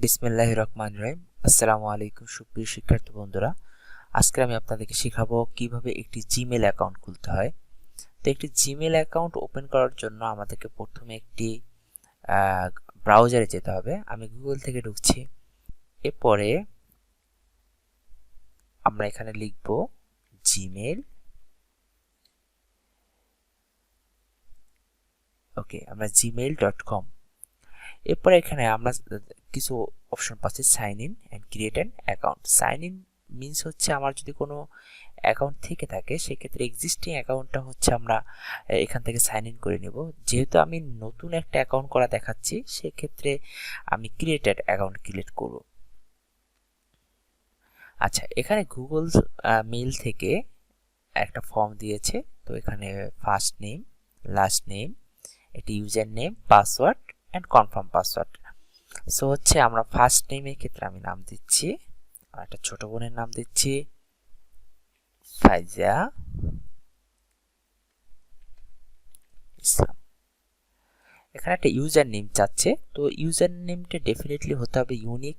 বিসমিল্লাহির রহমানির রহিম। আসসালামু আলাইকুম সুপ্রিয় শিক্ষার্থী বন্ধুরা। আজকে আমি আপনাদেরকে শেখাবো কিভাবে একটি জিমেল অ্যাকাউন্ট খুলতে হয়। তো একটি জিমেল অ্যাকাউন্ট ওপেন করার জন্য আমাদেরকে প্রথমে একটি ব্রাউজারে যেতে হবে। আমি গুগল থেকে ঢুকছি। এরপরে আমরা এখানে লিখব জিমেল। ওকে, আমরা gmail.com। এরপরে এখানে আমরা কিছু অপশন পাচ্ছি, sign in and create an account. Sign in means হচ্ছে আমার যদি কোনো অ্যাকাউন্ট থেকে থাকে সেক্ষেত্রে এক্সিস্টিং অ্যাকাউন্টটা হচ্ছে আমরা এখান থেকে সাইন ইন করে নেব। যেহেতু আমি নতুন একটা অ্যাকাউন্ট করা দেখাচ্ছি সেক্ষেত্রে আমি ক্রিয়েটেড অ্যাকাউন্ট ক্রিয়েট করব। আচ্ছা, এখানে গুগল মেইল থেকে একটা ফর্ম দিয়েছে। তো এখানে ফার্স্ট নেম, লাস্ট নেম, একটি user name, password and confirm password. So হচ্ছে আমরা ফার্স্ট নেমের ক্ষেত্রে আমি নাম দিচ্ছি, একটা ছোট বোনের নাম দিচ্ছি ফাইজা ইসলাম। এখানে একটা ইউজার নেম চাচ্ছে। তো ইউজার নেমটা ডেফিনেটলি হতে হবে ইউনিক।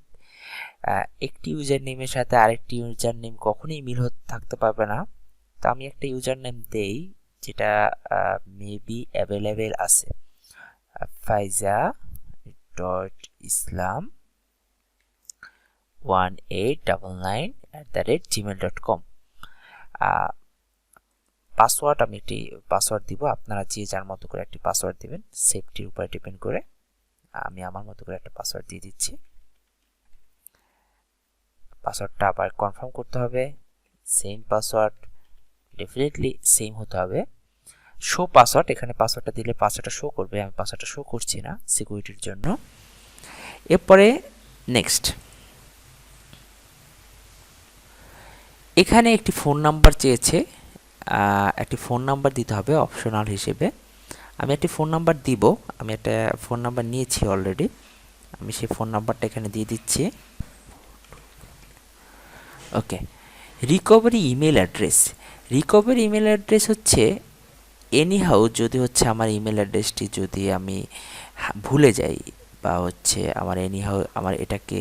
একটি ইউজার নেমের সাথে আরেকটি ইউজার নেম কখনোই মিল থাকতে পারবে না। তো আমি একটা ইউজার নেম দেই যেটা মেবি অ্যাভেলেবেল আছে, ফাইজা ডট ইসলাম 1899@gmail.com। পাসওয়ার্ড আমি একটি পাসওয়ার্ড দিব, আপনারা যে যার মতো করে একটি পাসওয়ার্ড দিবেন, সেফটির উপরে ডিপেন্ড করে। আমি আমার মতো করে একটা পাসওয়ার্ড দিয়ে দিচ্ছি। পাসওয়ার্ডটা আবার কনফার্ম করতে হবে, সেম পাসওয়ার্ড, ডেফিনেটলি সেম হতে হবে। শো পাসওয়ার্ড, এখানে পাসওয়ার্ডটা দিলে পাসওয়ার্ডটা শো করবে, আমি পাসওয়ার্ডটা শো করছি না সিকিউরিটির জন্য। এরপরে নেক্সট, এখানে একটি ফোন নাম্বার চেয়েছে, একটি ফোন নাম্বার দিতে হবে অপশনাল হিসেবে। আমি একটি ফোন নাম্বার দিব, আমি একটা ফোন নাম্বার নিয়েছি অলরেডি, আমি সেই ফোন নাম্বারটা এখানে দিয়ে দিচ্ছি। Okay, recovery email address. Recovery email address হচ্ছে এনিহাউ যদি হচ্ছে আমার ইমেল অ্যাড্রেসটি যদি আমি ভুলে যাই বা হচ্ছে আমার এনিহাউ আমার এটাকে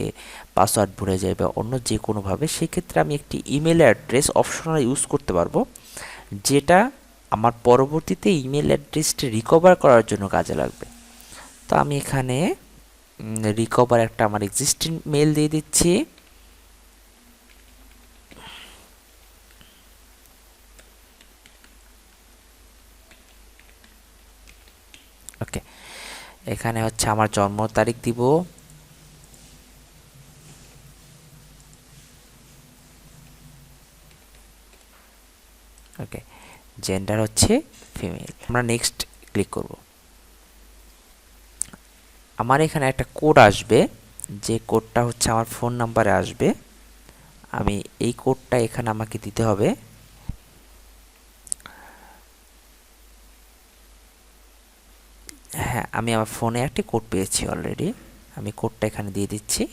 পাসওয়ার্ড ভুলে যাই বা অন্য যে কোনোভাবে, সেক্ষেত্রে আমি একটি ইমেল অ্যাড্রেস অপশনাল ইউজ করতে পারবো যেটা আমার পরবর্তীতে ইমেল অ্যাড্রেসটি রিকভার করার জন্য কাজে লাগবে। তো আমি এখানে রিকভার একটা আমার এক্সিস্টিং মেল দিয়ে দিচ্ছি। ওকে, এখানে হচ্ছে আমার জন্ম তারিখ দিব, ওকে, জেন্ডার হচ্ছে ফিমেল। আমরা নেক্সট ক্লিক করব। আমার এখানে একটা কোড আসবে, যে কোডটা হচ্ছে আমার ফোন নাম্বারে আসবে। আমি এই কোডটা এখানে আমাকে দিতে হবে। হ্যাঁ, আমি আমার ফোনে একটি কোড পেয়েছি অলরেডি, আমি কোডটা এখানে দিয়ে দিচ্ছি।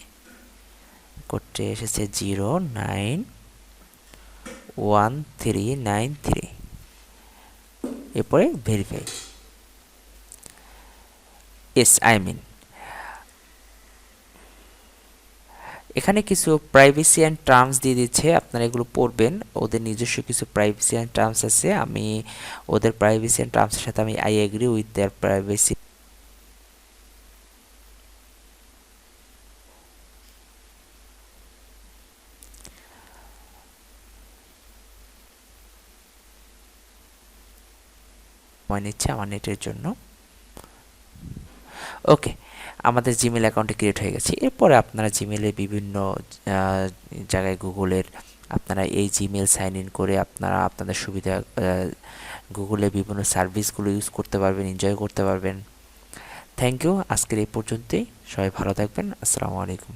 কোডটি এসেছে 091393। এরপরে ভেরিফাই। Yes, I mean. এখানে কিছু প্রাইভেসি অ্যান্ড টার্মস দিয়ে দিচ্ছে, আপনারা এগুলো পড়বেন, ওদের নিজস্ব কিছু প্রাইভেসি অ্যান্ড টার্মস আছে। আমি ওদের প্রাইভেসি অ্যান্ড টার্মসের সাথে আমি I agree with their privacy. সময় নিচ্ছে আমার নেটের জন্য। ওকে, আমাদের জিমেল অ্যাকাউন্টে ক্রিয়েট হয়ে গেছে। এরপরে আপনারা জিমেলে বিভিন্ন জায়গায় গুগলের আপনারা এই জিমেল সাইন ইন করে আপনারা আপনাদের সুবিধা গুগলের বিভিন্ন সার্ভিসগুলো ইউজ করতে পারবেন, এনজয় করতে পারবেন। থ্যাংক ইউ, আজকের এই পর্যন্তই। সবাই ভালো থাকবেন। আসসালামু আলাইকুম।